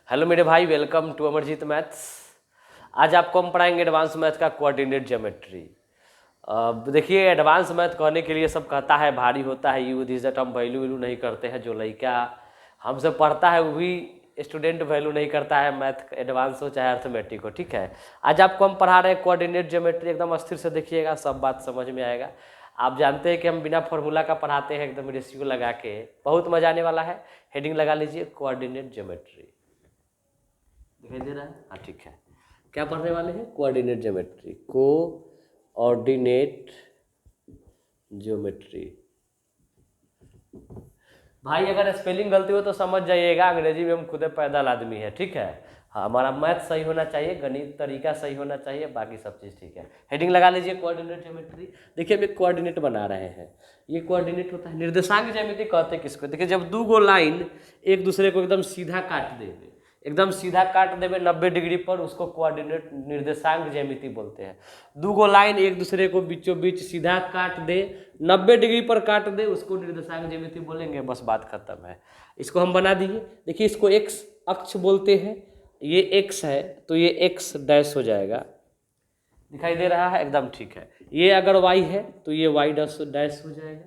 Hello मेरे भाई, welcome to Amarjeet maths. आज आपको हम पढ़ाएंगे एडवांस मैथ का कोऑर्डिनेट ज्योमेट्री। देखिए, एडवांस मैथ कहने के लिए सब कहता है भारी होता है, यूज इज दैट हम वैल्यू वैल्यू नहीं करते हैं। जो लड़का हमसे पढ़ता है वही स्टूडेंट वैल्यू नहीं करता है, मैथ एडवांस हो चाहे अर्थमेटिक हो। ठीक है, आज आपको हम पढ़ा रहे हैं कोऑर्डिनेट ज्योमेट्री। एकदम अस्थिर से देखिएगा, सब बात समझ में आएगा। आप जानते हैं कि हम बिना फॉर्मूला का पढ़ाते हैं, एकदम रेशियो लगा के। बहुत मजा आने वाला है। हेडिंग लगा लीजिए, कोऑर्डिनेट ज्योमेट्री। दिखाई दे रहा है? हाँ, ठीक है। क्या पढ़ने वाले हैं? Coordinate geometry. Coordinate geometry. भाई अगर स्पेलिंग गलती हो तो समझ जाइएगा, अंग्रेजी में हम खुद पैदल आदमी है। ठीक है, हाँ, हमारा मैथ सही होना चाहिए, गणित तरीका सही होना चाहिए, बाकी सब चीज़ ठीक है। हेडिंग लगा लीजिए, कोऑर्डिनेट ज्योमेट्री। देखिए, हम एक कोऑर्डिनेट बना रहे हैं। ये कोऑर्डिनेट होता है, निर्देशांक ज्यामिति कहते हैं किसको। देखिए, जब दो गो लाइन एक दूसरे को एकदम सीधा काट देंगे, एकदम सीधा काट देवे 90 डिग्री पर, उसको कोऑर्डिनेट निर्देशांक ज्यामिति बोलते हैं। दो गो लाइन एक दूसरे को बीचों बीच सीधा काट दे, 90 डिग्री पर काट दे, उसको निर्देशांक ज्यामिति बोलेंगे। बस बात खत्म है। इसको हम बना दिए। देखिए, इसको एक्स अक्ष बोलते हैं। ये एक्स है तो ये एक्स डैश हो जाएगा। दिखाई दे रहा है? एकदम ठीक है। ये अगर वाई है तो ये वाई डैश हो जाएगा।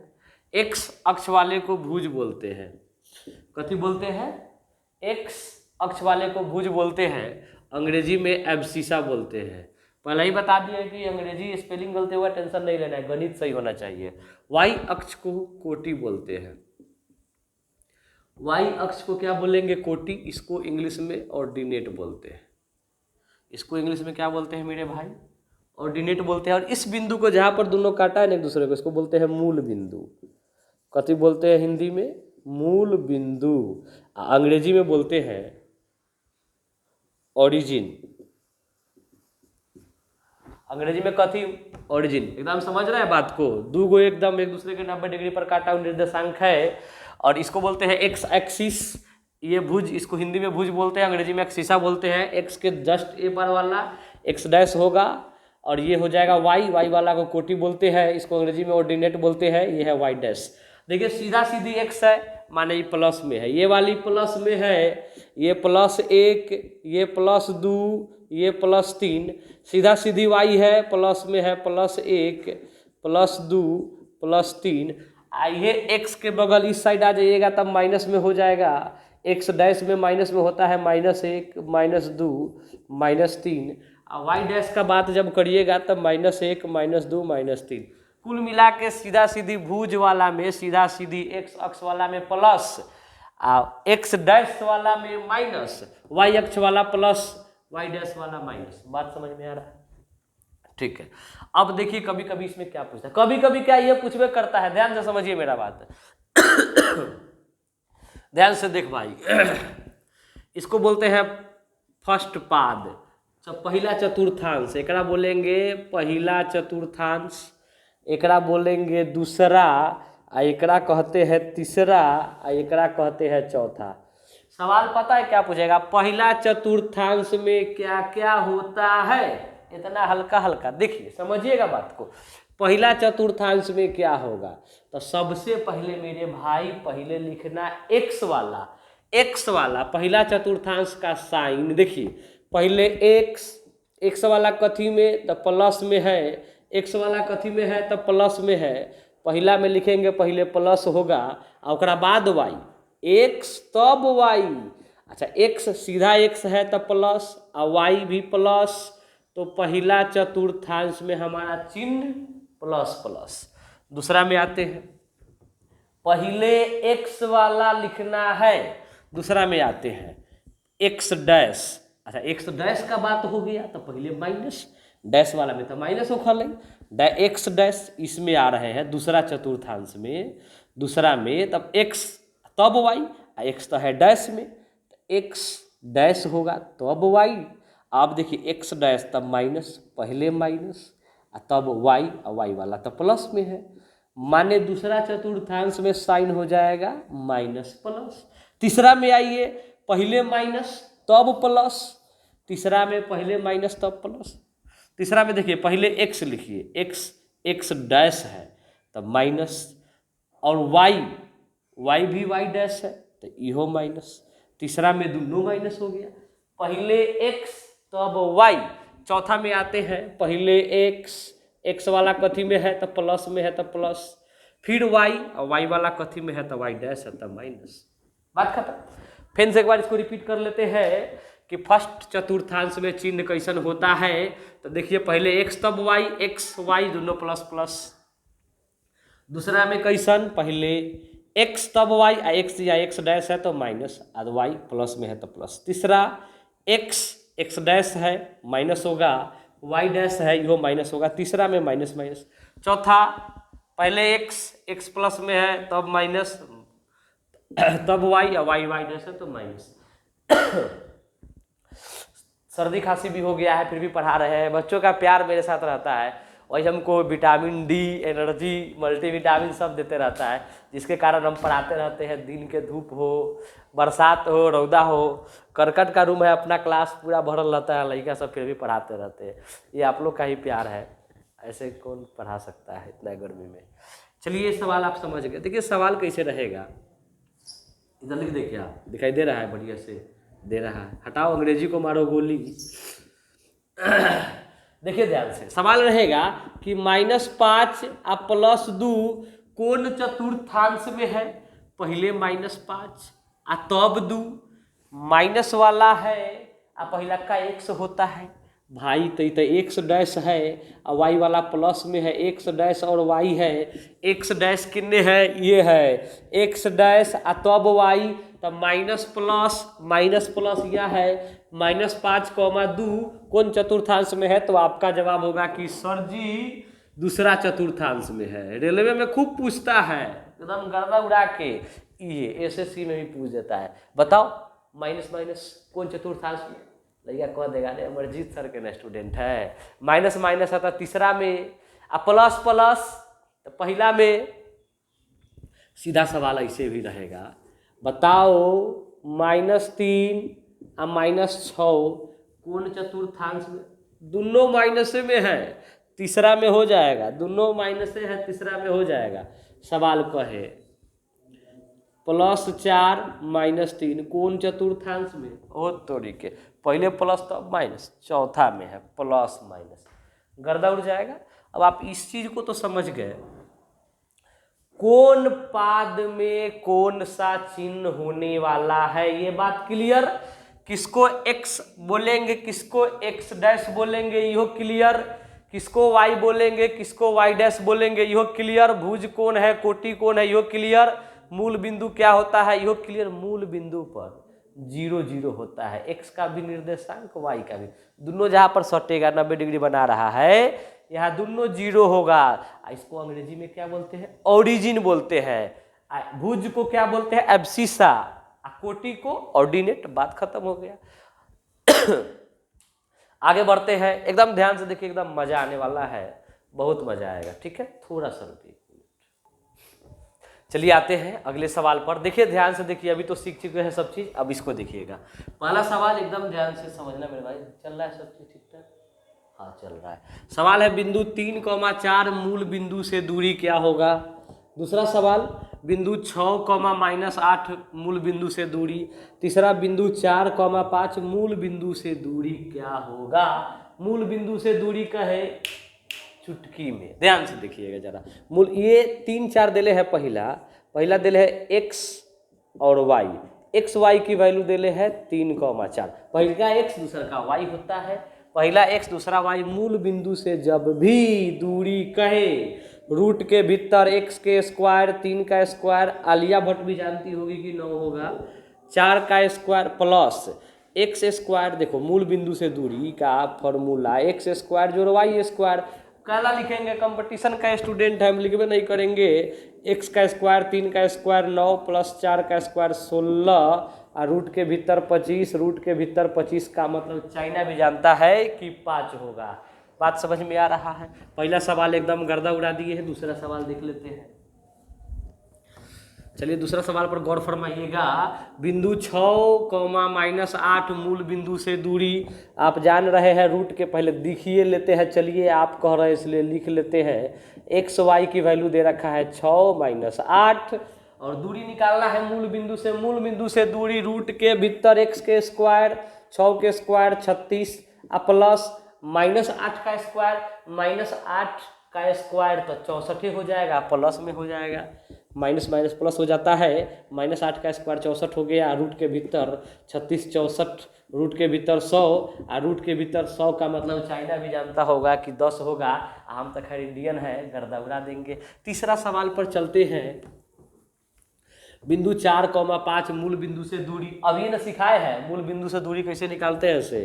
एक्स अक्ष वाले को भुज बोलते हैं। कथी बोलते हैं? एक्स अक्ष वाले को भुज बोलते हैं। अंग्रेजी में एब्सिसा बोलते हैं। पहले ही बता दिया कि अंग्रेजी स्पेलिंग गलती हुआ टेंशन नहीं लेना है, गणित सही होना चाहिए। वाई अक्ष को कोटि बोलते हैं। वाई अक्ष को क्या बोलेंगे? कोटि। इसको इंग्लिश में ऑर्डिनेट बोलते हैं। इसको इंग्लिश में क्या बोलते हैं मेरे भाई? ऑर्डिनेट बोलते हैं। और इस बिंदु को जहाँ पर दोनों काटा है ना एक दूसरे को, इसको बोलते हैं मूल बिंदु। कथी बोलते हैं हिंदी में? मूल बिंदु। अंग्रेजी में बोलते हैं ओरिजिन। अंग्रेजी में कथी? ओरिजिन। एकदम समझ रहे हैं बात को? दो गो एकदम एक दूसरे के 90 डिग्री पर काटा हुआ निर्देशांक है, और इसको बोलते हैं एक्स एक्सिस। ये भुज, इसको हिंदी में भुज बोलते हैं, अंग्रेजी में एक्सिसा बोलते हैं। एक्स के जस्ट ए पर वाला एक्स डैश होगा, और ये हो जाएगा वाई। वाई वाला को कोटि बोलते हैं, इसको अंग्रेजी में ऑर्डिनेट बोलते हैं। ये है वाई डैश। देखिए, सीधा सीधी एक्स है, माने ये प्लस में है, ये वाली प्लस में है, ये +1, ये +2, ये +3। सीधा सीधी वाई है, प्लस में है, +1, +2, +3। ये एक्स के बगल इस साइड आ जाइएगा तब माइनस में हो जाएगा। एक्स डैश में माइनस में होता है -1, -2, -3। वाई डैश का बात जब करिएगा तब -1, -2, -3। कुल मिला के सीधा सीधी भुज वाला में, सीधा सीधी एक्स अक्ष वाला में प्लस, एक्स डैश वाला में माइनस, वाई अक्ष वाला प्लस, वाई डैश वाला माइनस। बात समझ में आ रहा है? ठीक है। अब देखिए, कभी कभी इसमें क्या पूछता है, कभी कभी क्या ये पूछवे करता है। ध्यान से समझिए मेरा बात। ध्यान से देख भाई। इसको बोलते हैं फर्स्ट पाद, पहला चतुर्थांश। एकरा बोलेंगे पहला चतुर्थांश, एकरा बोलेंगे दूसरा, एकरा कहते हैं तीसरा, एकरा कहते हैं चौथा। सवाल पता है क्या पूछेगा? पहला चतुर्थांश में क्या क्या होता है? इतना हल्का हल्का देखिए, समझिएगा बात को। पहला चतुर्थांश में क्या होगा? तो सबसे पहले मेरे भाई पहले लिखना एक्स वाला। एक्स वाला पहला चतुर्थांश का साइन देखिए, पहले एक्स वाला कथी में? तो प्लस में है। एक्स वाला कथी में है? तो प्लस में है। पहला में लिखेंगे पहले प्लस होगा, और बाद वाई। एक्स तब वाई। अच्छा, एक्स सीधा एक्स है तो प्लस, और वाई भी प्लस, तो पहला चतुर्थांश में हमारा चिन्ह प्लस प्लस। दूसरा में आते हैं, पहले एक्स वाला लिखना है, दूसरा में आते हैं एक्स डैश। अच्छा, एक्स डैश का बात हो गया तो पहले माइनस, डैश वाला में तो माइनस होगा एक्स डैश। इसमें आ रहे हैं दूसरा चतुर्थांश में, दूसरा में तब एक्स तब वाई, एक्स तो है डैश में, एक्स डैश होगा तब वाई। आप देखिए, एक्स डैश तब माइनस, पहले माइनस, तब वाई, और वाई वाला तो प्लस में है, माने दूसरा चतुर्थांश में साइन हो जाएगा माइनस प्लस। तीसरा में आइए, पहले माइनस तब प्लस, तीसरा में पहले माइनस तब प्लस। तीसरा में देखिए, पहले एक्स लिखिए, एक्स डैश है तब माइनस, और वाई भी वाई डैश है तो इहो माइनस। तीसरा में दोनों माइनस हो गया, पहले x तब y, चौथा में आते हैं पहले x वाला कथी में है तो प्लस में है तो प्लस, फिर y और y वाला कथी में है तो y डैश है तो माइनस, बात खत्म। फिर से एक बार इसको रिपीट कर लेते हैं कि फर्स्ट चतुर्थांश में चिन्ह कैसन होता है, तो देखिए पहले x तब y, x y दोनों प्लस प्लस, दूसरा में कैसन पहले x तब y, x या x डैश है तो माइनस और y प्लस में है तो प्लस, तीसरा x डैश है माइनस होगा, y डैश है यो माइनस होगा, तीसरा में माइनस माइनस, चौथा पहले x प्लस में है तब माइनस, तब y या y डैश है तो माइनस। सर्दी खांसी भी हो गया है फिर भी पढ़ा रहे हैं, बच्चों का प्यार मेरे साथ रहता है, वही हमको विटामिन डी, एनर्जी, मल्टीविटामिन सब देते रहता है, जिसके कारण हम पढ़ाते रहते हैं। दिन के धूप हो, बरसात हो, रौदा हो, करकट का रूम है, अपना क्लास पूरा भरल रहता है, लड़का सब फिर भी पढ़ाते रहते हैं। ये आप लोग का ही प्यार है, ऐसे कौन पढ़ा सकता है इतना गर्मी में। चलिए ये सवाल आप समझ गए। देखिए सवाल कैसे रहेगा, इधर लिख दे, क्या दिखाई दे रहा है, बढ़िया से दे रहा है, हटाओ अंग्रेजी को मारो गोली। देखिए ध्यान से सवाल रहेगा कि -5 और +2 कौन चतुर्थांश में है, पहले -5 और तब 2, माइनस वाला है और पहला का x होता है भाई, तो x डैश है और y वाला प्लस में है, x डैश और y है, x डैश कितने है, ये है x डैश और तब y, तब माइनस प्लस यह है -5,2 कौन चतुर्थांश में है, तो आपका जवाब होगा कि सर जी दूसरा चतुर्थांश में है। रेलवे में खूब पूछता है एकदम गर्दा उड़ा के, ये एसएससी में भी पूछ देता है, बताओ माइनस कौन चतुर्थांश में, लड़का कह देगा ने अमरजीत सर के स्टूडेंट है, माइनस है तो तीसरा में, प्लस तो पहला में। सीधा सवाल ऐसे भी रहेगा, बताओ -3 और -6 कौन चतुर्थांश में, दोनों माइनस में है, तीसरा में हो जाएगा, दोनों माइनस है तीसरा में हो जाएगा। सवाल कहे +4 -3 कौन चतुर्थांश में, ओ तोरी के, पहले प्लस तो माइनस, चौथा में है प्लस माइनस, गर्दा उड़ जाएगा। अब आप इस चीज को तो समझ गए, कौन पाद में कौन सा चिन्ह होने वाला है, ये बात क्लियर। किसको x बोलेंगे, किसको x डैश बोलेंगे, यो क्लियर। किसको y बोलेंगे, किसको y डैश बोलेंगे, यो क्लियर। भुज कौन है, कोटि कौन है, यो क्लियर। मूल बिंदु क्या होता है, यो क्लियर। मूल बिंदु पर 0 0 होता है, x का भी निर्देशांक y का भी, दोनों जहाँ पर सटेगा 90 डिग्री बना रहा है, यहाँ दोनों 0 होगा। इसको अंग्रेजी में क्या बोलते हैं, ओरिजिन बोलते हैं। भुज को क्या बोलते हैं, एब्सिसा, कोटि को ऑर्डिनेट। बात खत्म हो गया। आगे बढ़ते हैं, एकदम ध्यान से देखिए, एकदम मजा आने वाला है, बहुत मजा आएगा, ठीक है। थोड़ा सा रुकिए, चलिए आते हैं अगले सवाल पर। देखिए ध्यान से देखिए, अभी तो सीख चुके हैं सब चीज, अब इसको देखिएगा। पहला सवाल एकदम ध्यान से समझना मेरे भाई, चल रहा है सब चीज ठीक ठाक, हाँ चल रहा है। सवाल है बिंदु 3,4 मूल बिंदु से दूरी क्या होगा। दूसरा सवाल बिंदु 6,-8 मूल बिंदु से दूरी। तीसरा बिंदु 4,5 मूल बिंदु से दूरी क्या होगा। मूल बिंदु से दूरी का है चुटकी में, ध्यान से देखिएगा जरा। मूल ये 3-4 दिले है, पहला दिले है x और y, x y की वैल्यू दिले है 3,4। पहला x दूसरा का y होता है, पहला x दूसरा y। मूल बिंदु से जब भी दूरी कहे, रूट के भीतर x के स्क्वायर, 3 का स्क्वायर, आलिया भट्ट भी जानती होगी कि 9 होगा, 4 का स्क्वायर प्लस x स्क्वायर। देखो मूल बिंदु से दूरी का फॉर्मूला x स्क्वायर जोड़ y स्क्वायर। काला लिखेंगे, कंपटीशन का स्टूडेंट है, हम लिखबे नहीं करेंगे। x का स्क्वायर, 3 का स्क्वायर 9 प्लस 4 का स्क्वायर 16 और रूट के भीतर 25, रूट के भीतर 25 का मतलब चाइना भी जानता है कि 5 होगा। बात समझ में आ रहा है। पहला सवाल एकदम गर्दा उड़ा दिए है, दूसरा सवाल देख लेते हैं। चलिए दूसरा सवाल पर गौर फरमाइएगा। बिंदु 6,-8 मूल बिंदु से दूरी आप जान रहे हैं, रूट के पहले दिखिए लेते हैं। चलिए आप कह रहे हैं इसलिए लिख लेते हैं। x y की वैल्यू दे रखा है 6 - 8 और दूरी निकालना है मूल बिंदु से दूरी रूट के भीतर एक्स के स्क्वायर 6 के स्क्वायर 36 प्लस -8 का स्क्वायर -8 का स्क्वायर तो 64 हो जाएगा, प्लस में हो जाएगा, माइनस माइनस प्लस हो जाता है, -8 का स्क्वायर 64 हो गया, रूट के भीतर 36 64 रूट के भीतर 100 और रूट के भीतर 100 का मतलब चाइना भी जानता होगा कि 10 होगा। हम तो खैर इंडियन है, गर्दा उड़ा देंगे। तीसरा सवाल पर चलते हैं। बिंदु 4,5 मूल बिंदु से दूरी, अब ये ना सिखाए हैं मूल बिंदु से दूरी कैसे निकालते हैं इसे।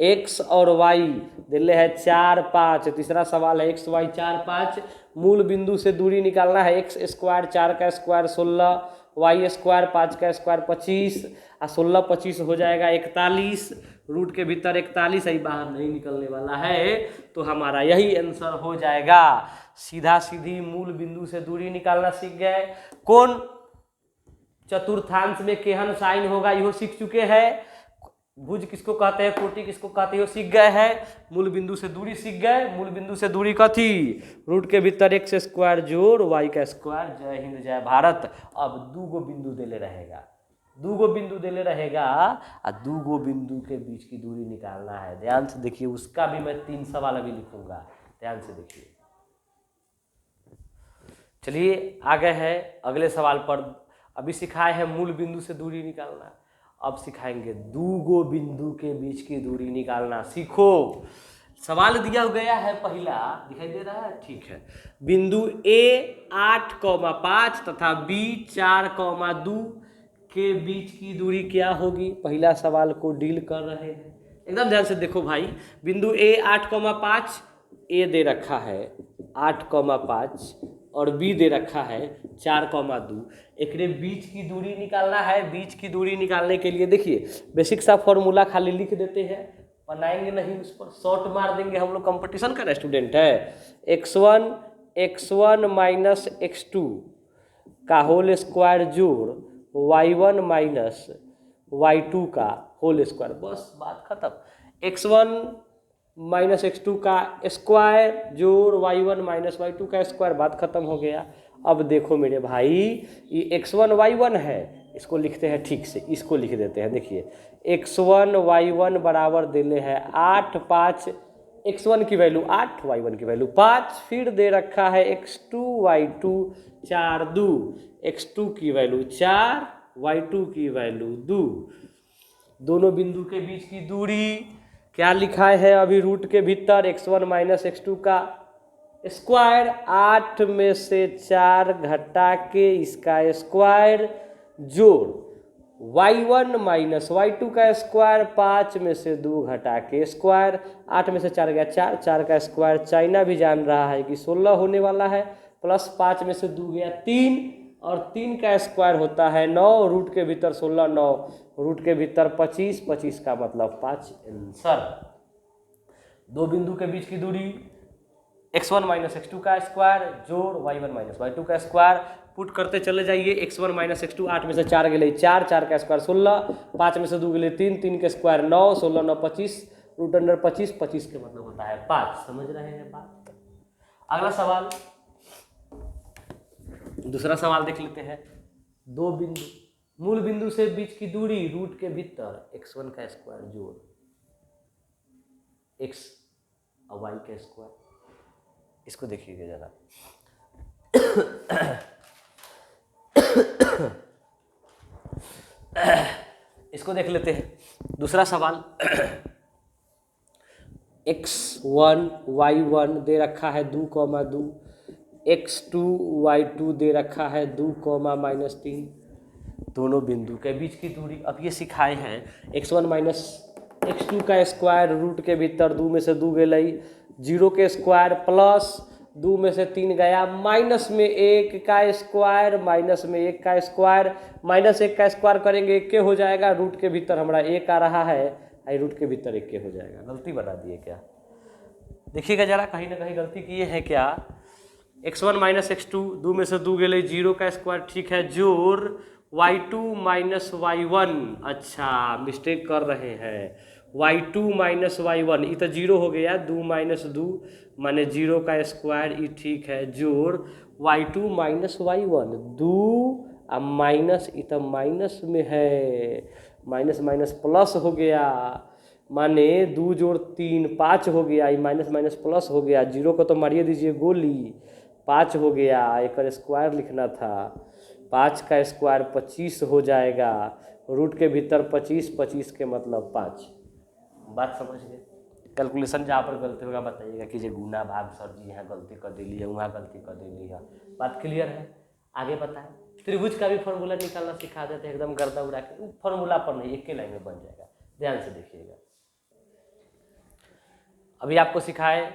एक्स और वाई दिले है 4 5, तीसरा सवाल है एक्स वाई 4 5, मूल बिंदु से दूरी निकालना है। एक्स स्क्वायर 4 का स्क्वायर 16, वाई स्क्वायर 5 का स्क्वायर 25 और 16 25 हो जाएगा 41, रूट के भीतर 41 ही बाहर नहीं निकलने वाला है, तो हमारा यही आंसर हो जाएगा। सीधा सीधी मूल बिंदु से दूरी निकालना सीख गए। कौन चतुर्थांश में केहन साइन होगा यो सीख चुके हैं। भुज किसको कहते हैं, कोटि किसको कहते हैं, सीख गए हैं। मूल बिंदु से दूरी सीख गए। मूल बिंदु से दूरी कथी, रूट के भीतर एक्स स्क्वायर जोड़ वाई का स्क्वायर। जय हिंद जय भारत। अब दूगो बिंदु देले रहेगा, दूगो बिंदु देले रहेगा और दूगो बिंदु के बीच की दूरी निकालना है। ध्यान से देखिए, उसका भी मैं 3 सवाल अभी लिखूंगा, ध्यान से देखिए। चलिए आगे है अगले सवाल पर। अभी सिखाए हैं मूल बिंदु से दूरी निकालना, अब सिखाएंगे दूगो बिंदु के बीच की दूरी निकालना। सीखो। सवाल दिया गया है पहला, दिखाई दे रहा है, ठीक है। बिंदु ए 8,5 तथा बी 4,2 के बीच की दूरी क्या होगी। पहला सवाल को डील कर रहे हैं, एकदम ध्यान से देखो भाई। बिंदु ए 8,5, ए दे रखा है 8,5 और बी दे रखा है 4,2। एक बीच की दूरी निकालना है। बीच की दूरी निकालने के लिए देखिए बेसिक सा फॉर्मूला खाली लिख देते हैं, बनाएंगे नहीं, उस पर शॉर्ट मार देंगे। हम लोग कंपटीशन का स्टूडेंट है। x1 माइनस x2 का होल स्क्वायर जोड़ y1 माइनस y2 का होल स्क्वायर, बस बात खत्म। x1 माइनस x2 का स्क्वायर जोड़ y1 माइनस y2 का स्क्वायर, बात खत्म हो गया। अब देखो मेरे भाई, ये x1 y1 है, इसको लिखते हैं ठीक से, इसको लिख देते हैं। देखिए x1 y1 बराबर देले है 8 5, x1 की वैल्यू 8, y1 की वैल्यू 5, फिर दे रखा है x2 y2 4 2, x2 की वैल्यू 4, y2 की वैल्यू 2। दोनों बिंदु के बीच की दूरी क्या लिखा है अभी, रूट के भीतर x1 माइनस x2 का स्क्वायर, 8 में से 4 घटा के इसका स्क्वायर जोड़ y1 माइनस y2 का स्क्वायर, 5 में से 2 घटा के स्क्वायर, 8 में से 4 गया 4, 4 का स्क्वायर चाइना भी जान रहा है कि 16 होने वाला है, प्लस 5 में से 2 गया 3 और 3 का स्क्वायर होता है 9, रूट के भीतर 16 9, रूट के भीतर 25, 25 का मतलब 5 आंसर। दो बिंदु के बीच की दूरी x1 माइनस x2 का स्क्वायर जोड़ y1 माइनस y2 का स्क्वायर, पुट करते चले जाइए। x1 माइनस x2, 8 में से 4 गए 4, 4 का स्क्वायर 16, 5 में से 2 गए 3, 3 के स्क्वायर 9, 16 9 25, रूट अंडर 25, 25 के मतलब होता है 5। समझ रहे हैं बात। अगला सवाल, दूसरा सवाल देख लेते हैं। दो बिंदु, मूल बिंदु से बीच की दूरी रूट के भीतर x1 का स्क्वायर जोड़ x और y का स्क्वायर, इसको देखिएगा जरा। इसको देख लेते हैं। दूसरा सवाल, x1 y1 दे रखा है 2,2, x2 y2 दे रखा है 2, -3। दोनों बिंदु के बीच की दूरी अब ये सिखाए हैं। x1 माइनस x2 का स्क्वायर, रूट के भीतर 2 में से 2 गई 0 के स्क्वायर, प्लस 2 में से 3 गया, माइनस में 1 का स्क्वायर, माइनस में 1 का स्क्वायर, माइनस 1 का स्क्वायर करेंगे 1 के हो जाएगा, रूट के भीतर हमारा 1 आ रहा है, आई रूट के भीतर 1 के हो जाएगा। गलती बना दिए क्या, देखिएगा जरा, कहीं ना कहीं गलती किए हैं क्या। x1 माइनस x2, 2 में से 2 गए 0 का स्क्वायर, ठीक है, जोड़ y2 माइनस y1, अच्छा मिस्टेक कर रहे हैं, y2 माइनस y1, ये तो 0 हो गया, 2 माइनस 2 माने 0 का स्क्वायर, ये ठीक है, जोड़ y2 माइनस y1, 2 अब माइनस, ये तो माइनस में है, माइनस माइनस प्लस हो गया, माने 2 जोड़ 3 5 हो गया, ये माइनस माइनस प्लस हो गया, जीरो को तो मारिए दीजिए गोली, 5 हो गया, एक स्क्वायर लिखना था, 5 का स्क्वायर 25 हो जाएगा, रूट के भीतर 25, 25 के मतलब 5। बात समझ गए? कैलकुलेशन जहाँ पर गलती होगा बताइएगा कि जे गुना भाग सर जी यहाँ गलती कर दिली है, वहाँ गलती कर दिली है। बात क्लियर है? आगे बताएं। त्रिभुज का भी फॉर्मूला निकालना सिखा देते हैं, एकदम गर्दा उड़ा के, फॉर्मूला पर नहीं, एक ही लाइन में बन जाएगा, ध्यान से देखिएगा। अभी आपको सिखाए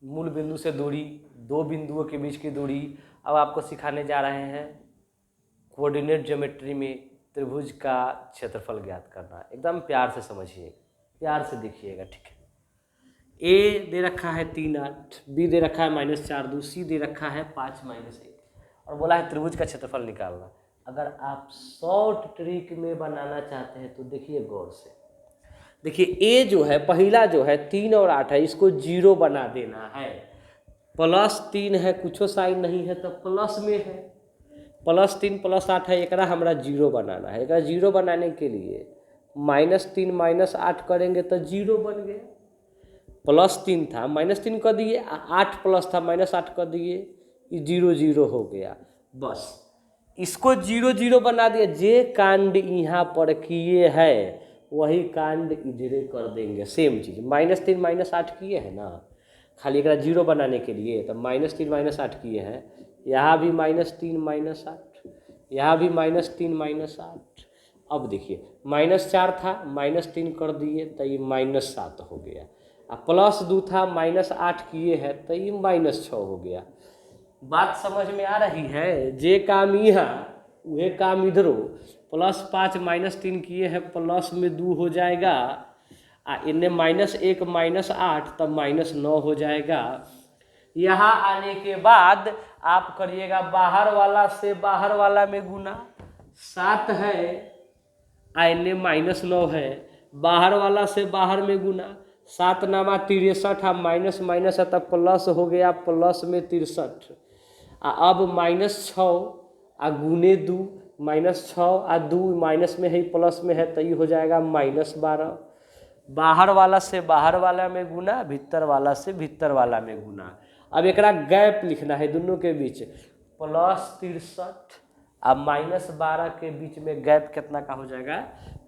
मूल बिंदु से दूरी, दो बिंदुओं के बीच की दूरी। अब आपको सिखाने जा रहे हैं कोऑर्डिनेट ज्योमेट्री में त्रिभुज का क्षेत्रफल ज्ञात करना। एकदम प्यार से समझिए, प्यार से देखिएगा, ठीक है। ए दे रखा है 3 8, बी दे रखा है -4 2, सी दे रखा है 5 -1 और बोला है त्रिभुज का क्षेत्रफल निकालना। अगर आप शॉर्ट ट्रिक में बनाना चाहते हैं तो देखिए गौर से, देखिए ए जो है पहला जो है 3 और 8 है, इसको 0 बना देना है। +3 है, कुछो साइन नहीं है तो प्लस में है, +3 +8 है, एकरा हमरा 0 बनाना है। एकरा 0 बनाने के लिए -3 -8 करेंगे तो 0 बन गया। +3 था -3 कर दिए, 8 प्लस था -8 कर दिए, ये 0 0 हो गया। बस इसको 0 0 बना दिया। जे कांड यहाँ पर किए है वही कांड इधरे कर देंगे, सेम चीज़। -3 -8 किए हैं ना, खाली एक 0 बनाने के लिए, तो -3 -8 किए हैं, यहाँ भी -3 -8, यहाँ भी -3 -8। अब देखिए -4 था, -3 कर दिए तो ये -7 हो गया, +2 था, -8 किए हैं तो ये -6 हो गया। बात समझ में आ रही है? जे काम यहाँ वह काम इधरो, +5 -3 किए हैं, प्लस में 2 हो जाएगा, इन्हें -1 -8 तब -9 हो जाएगा। यहाँ आने के बाद आप करिएगा बाहर वाला से बाहर वाला में गुना, 7 है, इन्हें -9 है, बाहर वाला से बाहर में गुना, 7 नामा 63, माइनस माइनस है तब प्लस हो गया, प्लस में 63, अब -6 गुने 2, -6 2 माइनस में है प्लस में है तो ये हो जाएगा -12। बाहर वाला से बाहर वाला में गुना, भीतर वाला से भीतर वाला में गुना। अब एक गैप लिखना है दोनों के बीच, +63 अब -12 के बीच में गैप कितना का हो जाएगा,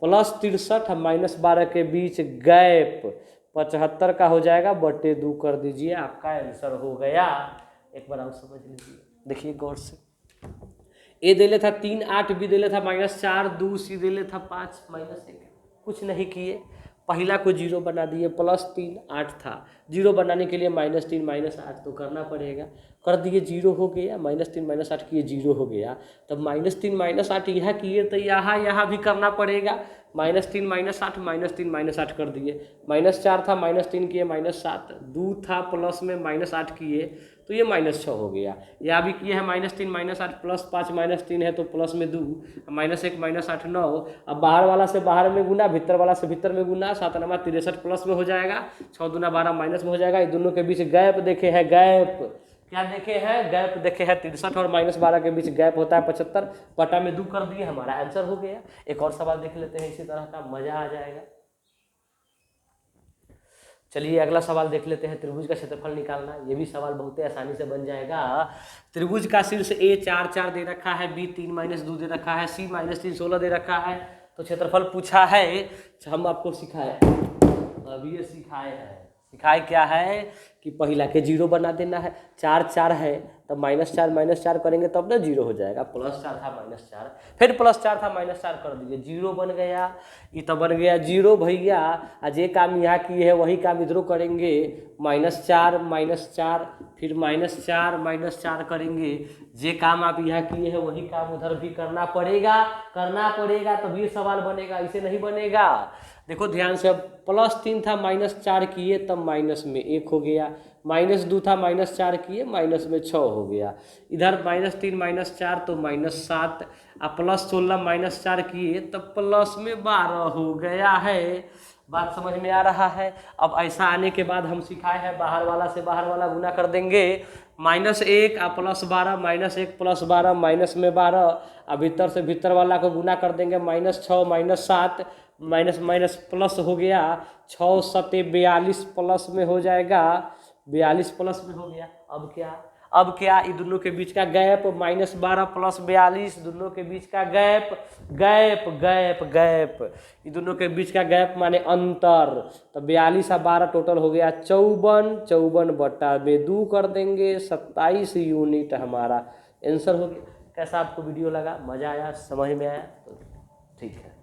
+63 -12 के बीच गैप 75 का हो जाएगा, बटे 2 कर दीजिए, आपका आंसर हो गया। एक बार आप समझ लीजिए, देखिए गौर से। ए दे ले था 3 8, बी दे ले था -4 2, सी दे ले था 5 -1, कुछ नहीं किए, पहला को 0 बना दिए, +3 8 था, 0 बनाने के लिए -3 -8 तो करना पड़ेगा, कर दिए, 0 हो गया, -3 -8 किए 0 हो गया, तब -3 -8 यहाँ किए तो यहाँ भी करना पड़ेगा, -3 -8 -3 -8 कर दिए, -4 था, -3 किए, -7 2 था, प्लस में -8 किए तो ये -6 हो गया। यहाँ भी किए हैं -3 -8 +5 -3 है तो प्लस में 2, -1 -8 9, अब बाहर वाला से बाहर में गुना, भीतर वाला से भीतर में गुना, 7 नमा 63 प्लस में हो जाएगा, 6 दूना 12 माइनस में हो जाएगा। ये दोनों के बीच गैप देखे हैं, गैप क्या देखे हैं, गैप देखे हैं, 63 और -12 के बीच गैप होता है 75, बटा में 2 कर दिए, हमारा आंसर हो गया। एक और सवाल देख लेते हैं इसी तरह का, मजा आ जाएगा। चलिए अगला सवाल देख लेते हैं, त्रिभुज का क्षेत्रफल निकालना। ये भी सवाल बहुत ही आसानी से बन जाएगा। त्रिभुज का शीर्ष ए 4 4 दे रखा है, बी 3 -2 दे रखा है, सी -3 16 दे रखा है, तो क्षेत्रफल पूछा है। हम आपको सिखाए, अभी ये सिखाए क्या है कि पहला के 0 बना देना है, 4 4 है तब -4 करेंगे तब ना 0 हो जाएगा, +4 था -4, फिर +4 था -4 कर दिए, 0 बन गया, ये तो बन गया 0 भैया। आज ये काम यहाँ किए है वही काम इधरों करेंगे, -4 -4 फिर -4 करेंगे, जे काम आप यहाँ किए हैं वही काम उधर भी करना पड़ेगा तभी सवाल बनेगा, इसे नहीं बनेगा। देखो ध्यान से, अब +3 था, -4 किए तब माइनस में 1 हो गया, -2 था, -4 किए माइनस में 6 हो गया, इधर -3 -4 तो -7, अब +16 -4 किए तब प्लस में 12 हो गया है। बात समझ में आ रहा है। अब ऐसा आने के बाद हम सिखाए हैं बाहर वाला से बाहर वाला गुना कर देंगे, -1 और +12, -1 + 12 माइनस में 12, और भीतर से भीतर वाला को गुना कर देंगे, -6 -7 माइनस माइनस प्लस हो गया, 6 7 42 प्लस में हो जाएगा, 42 प्लस में हो गया। अब क्या ये दोनों के बीच का गैप, -12 + 42 दोनों के बीच का गैप, ये दोनों के बीच का गैप माने अंतर। तो 42 और 12 टोटल हो गया 54, 54 बटा में 2 कर देंगे, 27 यूनिट हमारा आंसर हो गया। कैसा आपको वीडियो लगा, मज़ा आया, समझ में आया? तो ठीक है।